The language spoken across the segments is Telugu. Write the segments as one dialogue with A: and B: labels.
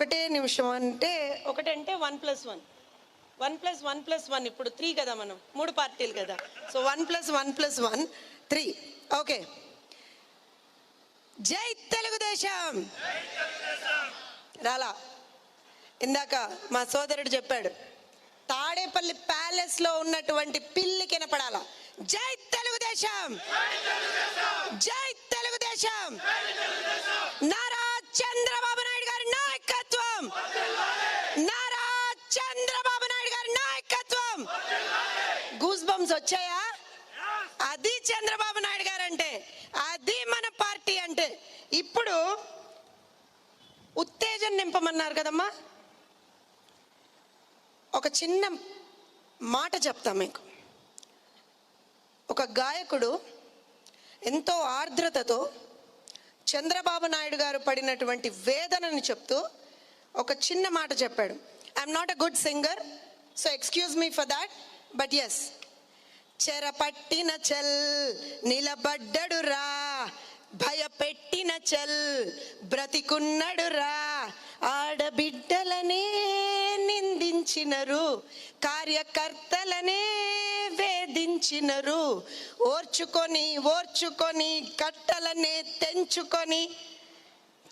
A: ఒకటే నిమిషం అంటే ఒకటంటే 1+1 1+1+1 ఇప్పుడు 3 కదా, మనం 3 పార్టీలు కదా. సో 1+1+1 3. ఓకే. జై తెలుగుదేశం. రాలా ఇందాక మా సోదరుడు చెప్పాడు, తాడేపల్లి ప్యాలెస్ లో ఉన్నటువంటి పిల్లి కినపడాల. జై తెలుగుదేశం, జై తెలుగుదేశం. నారా చంద్రబాబు నాయుడు గారి నాయకత్వం, నారా చంద్రబాబు నాయుడు గారి నాయకత్వం. గూస్ బంప్స్ వచ్చాయా? అది చంద్రబాబు నాయుడు గారు అంటే, అది మన పార్టీ అంటే. ఇప్పుడు ఉత్తేజం నింపమన్నారు కదమ్మా, ఒక చిన్న మాట చెప్తా మీకు. ఒక గాయకుడు ఎంతో ఆర్ద్రతతో చంద్రబాబు నాయుడు గారు పడినటువంటి వేదనని చెప్తూ ఒక చిన్న మాట చెప్పాడు. I'm not a good singer, so excuse me for that, but yes. చెరపట్టిన చల్ నిలబడ్డడురా, భయపెట్టిన చల్ బ్రతికున్నడురా, ఆడబిడ్డలనే నిందించినరు, కార్యకర్తలనే వేధించినరు, ఓర్చుకొని ఓర్చుకొని కట్టలనే తెంచుకొని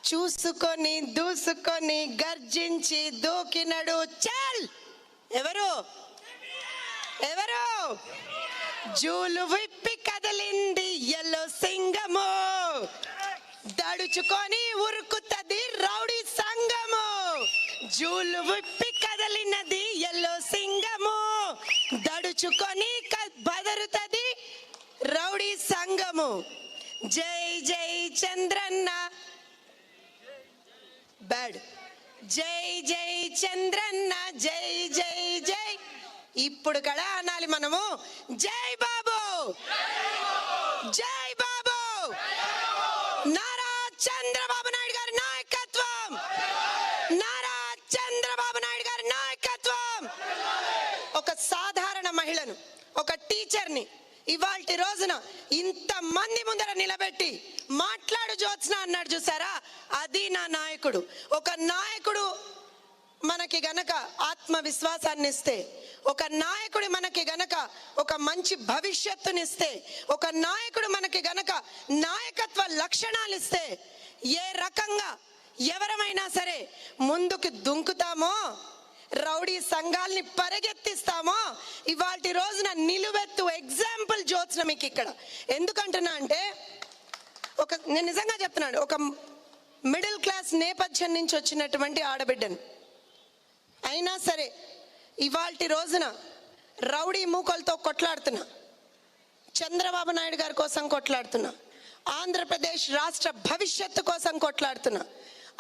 A: చూసుకొని దూసుకొని గర్జించి దూకినడు చల్. ఎవరు ఎవరు? జూలు విప్పి కదిలింది ఎల్లో సింగము, దడుచుకొని ఉరుకుతది రౌడీ సంగము. జూలు విప్పి కదిలినది ఎల్లో సింగము, దడుచుకొని బదరుతది రౌడీ సంగము. జై జై చంద్రన్న బ్యాడ్, జై జై చంద్రన్న, జై జై జై. ఇప్పుడు కూడా అనాలి మనము, జై బాబు, జై బాబు. నారా చంద్రబాబు నాయుడు గారి నాయకత్వం, నారా చంద్రబాబు నాయుడు గారి నాయకత్వం. ఒక సాధారణ మహిళను, ఒక టీచర్ని ఇవాల్టి రోజున ఇంత మంది ముందర నిలబెట్టి మాట్లాడు జ్యోత్స్న అన్నాడు చూసారా, అది నా నాయకుడు. ఒక నాయకుడు మనకి గనక ఆత్మవిశ్వాసాన్ని ఇస్తే, ఒక నాయకుడు మనకి గనక ఒక మంచి భవిష్యత్తునిస్తే, ఒక నాయకుడు మనకి గనక నాయకత్వ లక్షణాలు ఇస్తే, ఏ రకంగా ఎవరమైనా సరే ముందుకు దుంకుతామో, రౌడీ సంఘాల్ని పరిగెత్తిస్తామో, ఇవాల్టి రోజున నిలువెత్తు ఎగ్జాంపుల్ జ్యోత్స్న మీకు ఇక్కడ. ఎందుకంటున్నా అంటే, నేను నిజంగా చెప్తున్నాను, ఒక మిడిల్ క్లాస్ నేపథ్యం నుంచి వచ్చినటువంటి ఆడబిడ్డను అయినా సరే ఇవాల్టి రోజున రౌడీ మూకలతో కొట్లాడుతున్నా, చంద్రబాబు నాయుడు గారి కోసం కొట్లాడుతున్నా, ఆంధ్రప్రదేశ్ రాష్ట్ర భవిష్యత్తు కోసం కొట్లాడుతున్నా,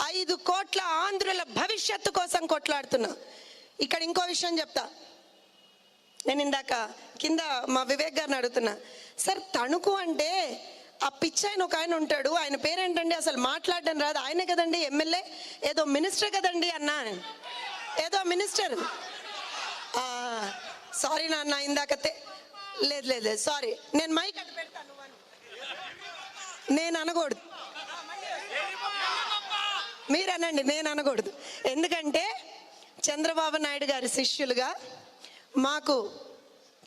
A: 5 కోట్ల ఆంధ్రుల భవిష్యత్తు కోసం కొట్లాడుతున్నా. ఇక్కడ ఇంకో విషయం చెప్తా. నేను ఇందాక కింద మా వివేక్ గారిని అడుగుతున్నా, సార్ తణుకు అంటే ఆ పిచ్చాయన ఒక ఆయన ఉంటాడు, ఆయన పేరేంటండి, అసలు మాట్లాడడం రాదు, ఆయనే కదండి ఎమ్మెల్యే, ఏదో మినిస్టర్ కదండి అన్నా. ఏదో మినిస్టర్, సారీ నాన్న ఇందాక లేదు లేదు లేదు సారీ, నేను మైక్ అటు పెడతాను, నేను అనకూడదు, మీరు అనండి, నేను అనకూడదు. ఎందుకంటే చంద్రబాబు నాయుడు గారి శిష్యులుగా మాకు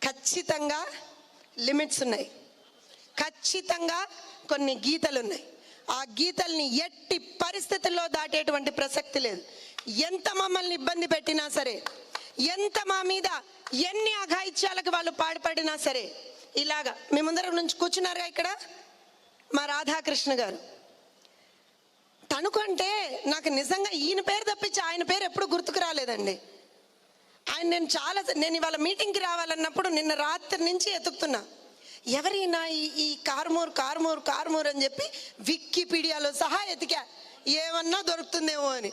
A: ఖచ్చితంగా లిమిట్స్ ఉన్నాయి, ఖచ్చితంగా కొన్ని గీతలు ఉన్నాయి. ఆ గీతల్ని ఎట్టి పరిస్థితుల్లో దాటేటువంటి ప్రసక్తి లేదు. ఎంత మమ్మల్ని ఇబ్బంది పెట్టినా సరే, ఎంత మా మీద ఎన్ని అఘాయిత్యాలకు వాళ్ళు పాడుపడినా సరే, ఇలాగా మీ ముందర నుంచి కూర్చున్నారుగా ఇక్కడ మా రాధాకృష్ణ గారు. తణుకంటే నాకు నిజంగా ఈయన పేరు తప్పించి ఆయన పేరు ఎప్పుడు గుర్తుకు రాలేదండి. ఆయన నేను ఇవాళ మీటింగ్కి రావాలన్నప్పుడు నిన్న రాత్రి నుంచి ఎతుకుతున్నా, ఎవరైనా ఈ కార్మూర్ అని చెప్పి వికీపీడియాలో సహా ఎతికా, ఏమన్నా దొరుకుతుందేమో అని.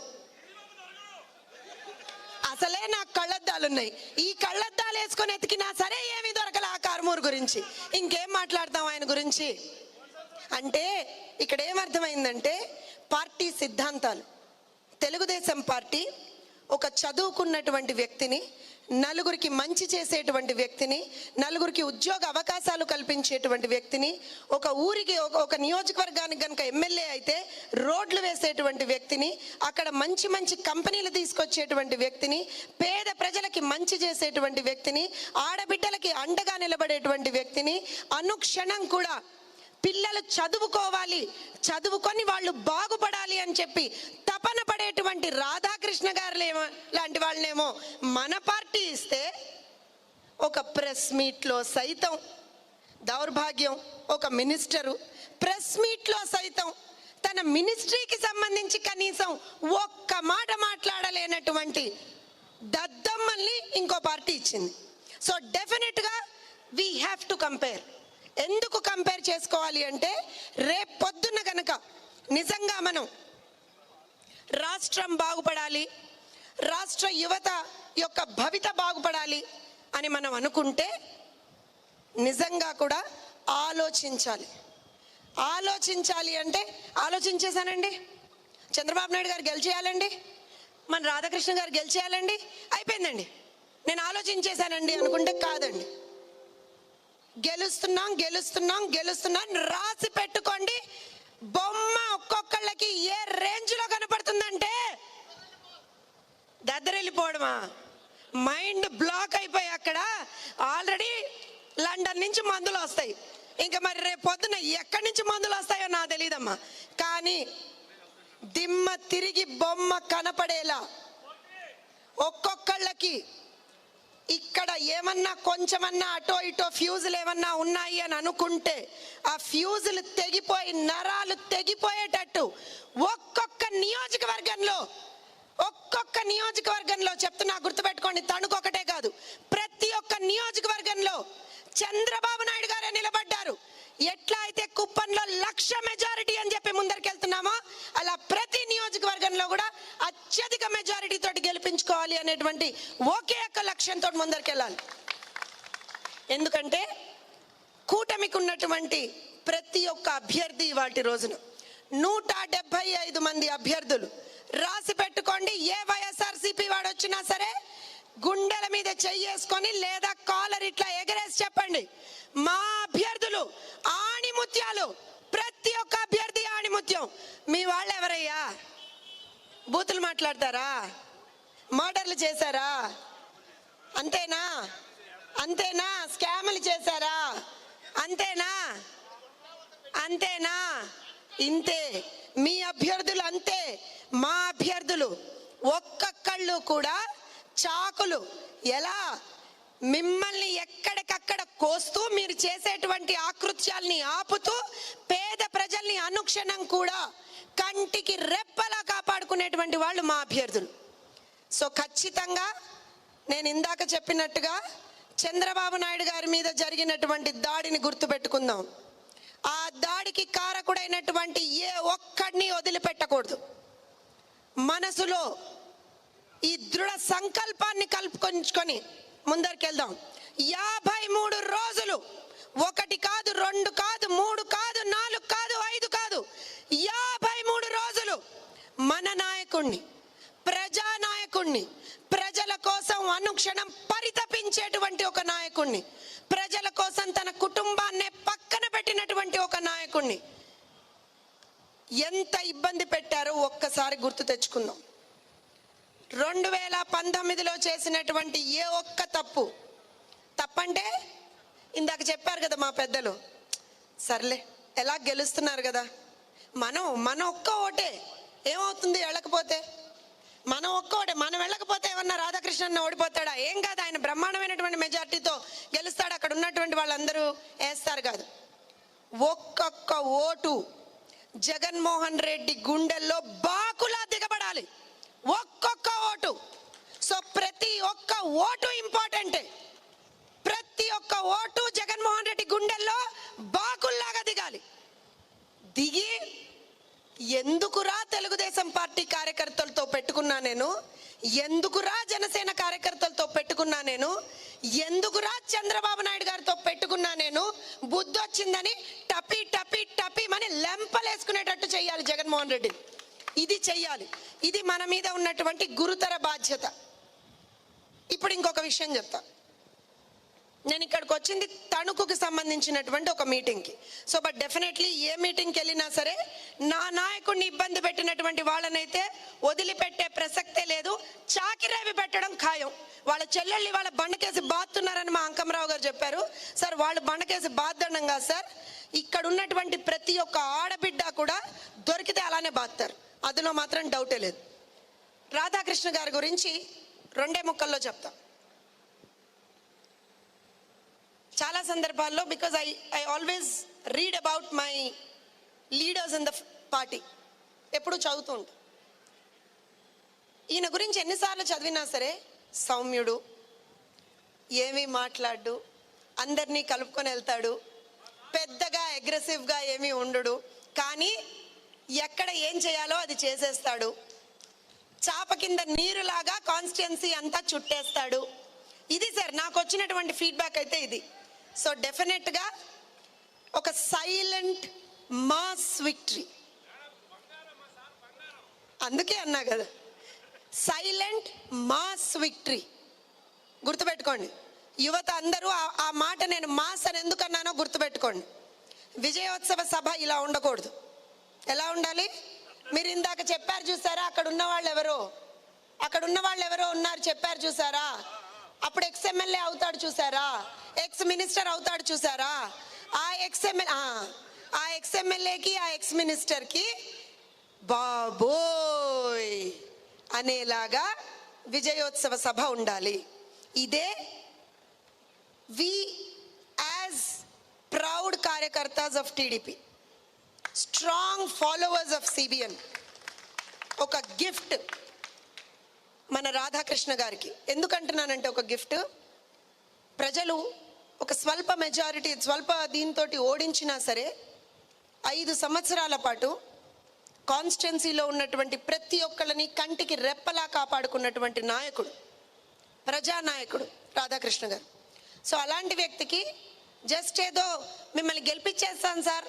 A: అసలే నాకు కళ్ళద్దాలున్నాయి, ఈ కళ్ళద్దాలు వేసుకొని ఎతికినా సరే ఏమీ దొరకలే ఆ కార్మూర్ గురించి, ఇంకేం మాట్లాడతాం ఆయన గురించి. అంటే ఇక్కడ ఏమర్థమైందంటే, పార్టీ సిద్ధాంతాలు, తెలుగుదేశం పార్టీ ఒక చదువుకున్నటువంటి వ్యక్తిని నలుగురికి మంచి చేసేటువంటి వ్యక్తిని, నలుగురికి ఉద్యోగ అవకాశాలు కల్పించేటువంటి వ్యక్తిని, ఒక ఊరికి ఒక నియోజకవర్గానికి కనుక ఎమ్మెల్యే అయితే రోడ్లు వేసేటువంటి వ్యక్తిని, అక్కడ మంచి మంచి కంపెనీలు తీసుకొచ్చేటువంటి వ్యక్తిని, పేద ప్రజలకి మంచి చేసేటువంటి వ్యక్తిని, ఆడబిడ్డలకి అండగా నిలబడేటువంటి వ్యక్తిని, అనుక్షణం కూడా పిల్లలు చదువుకోవాలి, చదువుకొని వాళ్ళు బాగుపడాలి అని చెప్పి తపన పడేటువంటి రాధాకృష్ణ గారులేమో లాంటి వాళ్ళనేమో మన పార్టీ ఇస్తే, ఒక ప్రెస్ మీట్లో సైతం దౌర్భాగ్యం, ఒక మినిస్టరు ప్రెస్ మీట్లో సైతం తన మినిస్ట్రీకి సంబంధించి కనీసం ఒక్క మాట మాట్లాడలేనటువంటి దద్దమ్మల్ని ఇంకో పార్టీ ఇచ్చింది. సో డెఫినెట్గా వీ హ్యావ్ టు కంపేర్. ఎందుకు కంపేర్ చేసుకోవాలి అంటే, రేపు పొద్దున్న గనక నిజంగా మనం రాష్ట్రం బాగుపడాలి, రాష్ట్ర యువత యొక్క భవిత బాగుపడాలి అని మనం అనుకుంటే నిజంగా కూడా ఆలోచించాలి అంటే ఆలోచించేశానండి, చంద్రబాబు నాయుడు గారు గెలిచేయాలండి, మన రాధాకృష్ణ గారు గెలిచేయాలండి, అయిపోయిందండి, నేను ఆలోచించేశానండి అనుకుంటే కాదండి. గెలుస్తున్నాం రాసి పెట్టుకోండి. బొమ్మ ఒక్కొక్కళ్ళకి ఏ రేంజ్ లో కనపడుతుందంటే దద్దరెళ్ళిపోవడమా, మైండ్ బ్లాక్ అయిపోయి అక్కడ ఆల్రెడీ లండన్ నుంచి మందులు వస్తాయి, ఇంకా మరి రేపు పొద్దున ఎక్కడి నుంచి మందులు వస్తాయో నాకు తెలియదమ్మా, కానీ దిమ్మ తిరిగి బొమ్మ కనపడేలా ఒక్కొక్కళ్ళకి ఇక్కడ ఏమన్నా కొంచెమన్నా అటో ఇటో ఫ్యూజులు ఏమన్నా ఉన్నాయి అని అనుకుంటే ఆ ఫ్యూజులు తెగిపోయి నరాలు తెగిపోయేటట్టు ఒక్కొక్క నియోజకవర్గంలో చెప్తున్నా, గుర్తుపెట్టుకోండి, తణుకొకటే కాదు, ప్రతి ఒక్క నియోజకవర్గంలో చంద్రబాబు నాయుడు గారే నిలబడ్డారు. ఎట్లా అయితే కుప్పంలో 1,00,000 మెజారిటీ అని చెప్పి ముందరికెళ్తున్నామో, అలా ప్రతి నియోజకవర్గంలో కూడా అత్యధిక మెజారిటీ తోటి గెలిపించుకోవాలి అనేటువంటి ఒకే ఒక్క లక్ష్యంతో ముందరికెళ్ళాలి. ఎందుకంటే కూటమికి ఉన్నటువంటి ప్రతి ఒక్క అభ్యర్థి వాటి రోజున 175 మంది అభ్యర్థులు రాసి పెట్టుకోండి. ఏ వైఎస్ఆర్సీపీ వాడు వచ్చినా సరే గుండెల మీద చెయ్యేసుకొని లేదా కాలర్ ఇట్లా ఎగరేసి చెప్పండి, మా అభ్యర్థులు ఆణిముత్యాలు, ప్రతి ఒక్క అభ్యర్థి ఆణిముత్యం. మీ వాళ్ళు ఎవరయ్యా? బూతులు మాట్లాడతారా? మర్డర్లు చేశారా? అంతేనా? స్కాములు చేశారా? అంతేనా? ఇంతే. మీ అభ్యర్థులు అంతే. మా అభ్యర్థులు ఒక్కొక్కళ్ళు కూడా చాకులు ఎలా మిమ్మల్ని ఎక్కడికక్కడ కోస్తూ మీరు చేసేటువంటి ఆకృత్యాల్ని ఆపుతూ పేద ప్రజల్ని అనుక్షణం కూడా కంటికి రెప్పలా కాపాడుకునేటువంటి వాళ్ళు మా అభ్యర్థులు. సో ఖచ్చితంగా నేను ఇందాక చెప్పినట్టుగా చంద్రబాబు నాయుడు గారి మీద జరిగినటువంటి దాడిని గుర్తుపెట్టుకుందాం. ఆ దాడికి కారకుడైనటువంటి ఏ ఒక్కడిని వదిలిపెట్టకూడదు. మనసులో ఈ దృఢ సంకల్పాన్ని కలుపుకొని ముందరికెళ్దాం. 53 రోజులు, 1 కాదు, 2 కాదు, 3 కాదు, 4 కాదు, 5 కాదు, 53 రోజులు మన నాయకుణ్ణి, ప్రజానాయకుణ్ణి, ప్రజల కోసం అనుక్షణం పరితపించేటువంటి ఒక నాయకుణ్ణి, ప్రజల కోసం తన కుటుంబాన్నే పక్కన పెట్టినటువంటి ఒక నాయకుణ్ణి ఎంత ఇబ్బంది పెట్టారో ఒక్కసారి గుర్తు తెచ్చుకుందాం. 2019లో చేసినటువంటి ఏ ఒక్క తప్పంటే ఇందాక చెప్పారు కదా మా పెద్దలు, సర్లే ఎలా గెలుస్తున్నారు కదా, మన ఒక్క ఓటే ఏమవుతుంది వెళ్ళకపోతే, మనం ఒక్క ఓటే, మనం వెళ్ళకపోతే ఏమన్నా రాధాకృష్ణన్ ఓడిపోతాడా? ఏం కాదు, ఆయన బ్రహ్మాండమైనటువంటి మెజార్టీతో గెలుస్తాడు, అక్కడ ఉన్నటువంటి వాళ్ళందరూ వేస్తారు కాదు. ఒక్కొక్క ఓటు జగన్మోహన్ రెడ్డి గుండెల్లో బాకులా దిగబడాలి, ఒక్కొక్క ఓటు. సో ప్రతి ఒక్క ఓటు ఇంపార్టెంటే, ప్రతి ఒక్క ఓటు జగన్మోహన్ రెడ్డి గుండెల్లో బాకుల్లాగా దిగాలి. దిగి ఎందుకురా తెలుగుదేశం పార్టీ కార్యకర్తలతో పెట్టుకున్నా నేను, ఎందుకురా జనసేన కార్యకర్తలతో పెట్టుకున్నా నేను, ఎందుకురా చంద్రబాబు నాయుడు గారితో పెట్టుకున్నా నేను, బుద్ధి వచ్చిందని టపి టపి టపి మని లెంపలేసుకునేటట్టు చెయ్యాలి జగన్మోహన్ రెడ్డి. ఇది చెయ్యాలి. ఇది మన మీద ఉన్నటువంటి గురుతర బాధ్యత. ఇప్పుడు ఇంకొక విషయం చెప్తా. నేను ఇక్కడికి వచ్చింది తణుకుకి సంబంధించినటువంటి ఒక మీటింగ్కి. సో బట్ డెఫినెట్లీ ఏ మీటింగ్కి వెళ్ళినా సరే నా నాయకుడిని ఇబ్బంది పెట్టినటువంటి వాళ్ళనైతే వదిలిపెట్టే ప్రసక్తే లేదు. చాకిరేవి పెట్టడం ఖాయం. వాళ్ళ చెల్లెళ్ళు వాళ్ళ బండకేసి బాతున్నారని మా అంకమరావు గారు చెప్పారు. సార్ వాళ్ళు బండకేసి బాద్దడం కాదు సార్, ఇక్కడ ఉన్నటువంటి ప్రతి ఒక్క ఆడబిడ్డ కూడా దొరికితే అలానే బాస్తారు, అందులో మాత్రం డౌటే లేదు. రాధాకృష్ణ గారి గురించి 2 ముక్కల్లో చెప్తా. చాలా సందర్భాల్లో because I always read about my leaders in the party, ఎప్పుడు చదువుతూ ఉంటా. ఈయన గురించి ఎన్నిసార్లు చదివినా సరే సౌమ్యుడు, ఏమీ మాట్లాడు, అందరినీ కలుపుకొని వెళ్తాడు, పెద్దగా అగ్రెసివ్గా ఏమీ ఉండడు, కానీ ఎక్కడ ఏం చేయాలో అది చేసేస్తాడు, చాప కింద నీరులాగా కాన్స్టిట్యున్సీ అంతా చుట్టేస్తాడు. ఇది సార్ నాకు వచ్చినటువంటి ఫీడ్బ్యాక్ అయితే ఇది. సో డెఫినెట్గా ఒక సైలెంట్ మాస్ విక్టరీ, అందుకే అన్నా కదా సైలెంట్ మాస్ విక్టరీ. గుర్తుపెట్టుకోండి యువత అందరూ, ఆ మాట నేను మాస్ అని ఎందుకు అన్నానో గుర్తుపెట్టుకోండి. విజయోత్సవ సభ ఇలా ఉండకూడదు. ఎలా ఉండాలి? మీరు ఇందాక చెప్పారు చూసారా, అక్కడ ఉన్న వాళ్ళు ఎవరో ఉన్నారు చెప్పారు చూసారా, అప్పుడు ఎక్స్ఎమ్మెల్యే అవుతాడు చూసారా, ఎక్స్ మినిస్టర్ అవుతాడు చూసారా, ఆ ఎక్స్ఎమ్మెల్యేకి ఆ ఎక్స్ మినిస్టర్కి బాబోయ్ అనేలాగా విజయోత్సవ సభ ఉండాలి. ఇదే వి యాజ్ ప్రౌడ్ కార్యకర్తాస్ of TDP, strong followers of CBN, ఒక గిఫ్ట్ మన రాధాకృష్ణ గారికి. ఎందుకంటున్నానంటే ఒక గిఫ్ట్, ప్రజలు ఒక స్వల్ప మెజారిటీ దీంతో ఓడించినా సరే 5 సంవత్సరాల పాటు కాన్స్టిట్యున్సీలో ఉన్నటువంటి ప్రతి ఒక్కళ్ళని కంటికి రెప్పలా కాపాడుకున్నటువంటి నాయకుడు, ప్రజానాయకుడు రాధాకృష్ణ గారు. సో అలాంటి వ్యక్తికి జస్ట్ ఏదో మిమ్మల్ని గెలిపించేస్తాను సార్,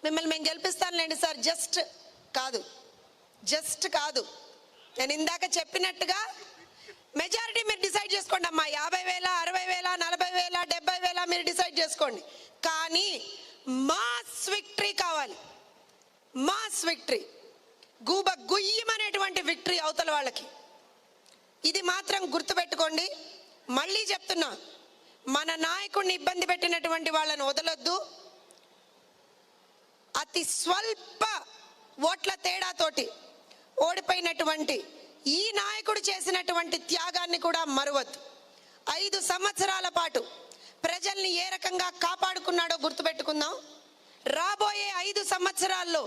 A: మిమ్మల్ని మేము గెలిపిస్తానులేండి సార్, జస్ట్ కాదు. నేను ఇందాక చెప్పినట్టుగా మెజారిటీ మీరు డిసైడ్ చేసుకోండి అమ్మా, 50,000, 60,000, 40,000, 70,000 మీరు డిసైడ్ చేసుకోండి, కానీ మాస్ విక్టరీ కావాలి. మాస్ విక్టరీ, గుయ్యమనేటువంటి విక్టరీ అవతల వాళ్ళకి. ఇది మాత్రం గుర్తుపెట్టుకోండి. మళ్ళీ చెప్తున్నా, మన నాయకుడిని ఇబ్బంది పెట్టినటువంటి వాళ్ళని వదలొద్దు. అతి స్వల్ప ఓట్ల తేడాతోటి ఓడిపోయినటువంటి ఈ నాయకుడు చేసినటువంటి త్యాగాన్ని కూడా మరువద్దు. 5 సంవత్సరాల పాటు ప్రజల్ని ఏ రకంగా కాపాడుకున్నాడో గుర్తుపెట్టుకుందాం. రాబోయే 5 సంవత్సరాల్లో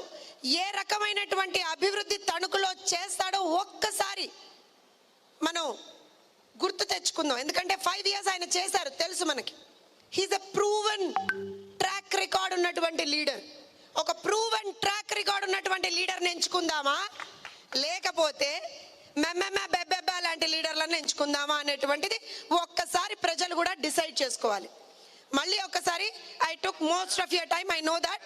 A: ఏ రకమైనటువంటి అభివృద్ధి తణుకులో చేస్తాడో ఒక్కసారి మనం గుర్తు తెచ్చుకుందాం. ఎందుకంటే 5 years ఆయన చేశారు, తెలుసు మనకి. He's a proven track record ఉన్నటువంటి లీడర్. ఒక ప్రూవెన్ ట్రాక్ రికార్డ్ ఉన్నటువంటి లీడర్ని ఎంచుకుందామా, లేకపోతే బెబ్బెబ్బా లాంటి లీడర్లను ఎంచుకుందామా అనేటువంటిది ఒక్కసారి ప్రజలు కూడా డిసైడ్ చేసుకోవాలి. మళ్ళీ ఒక్కసారి, I took most of your time, I know that.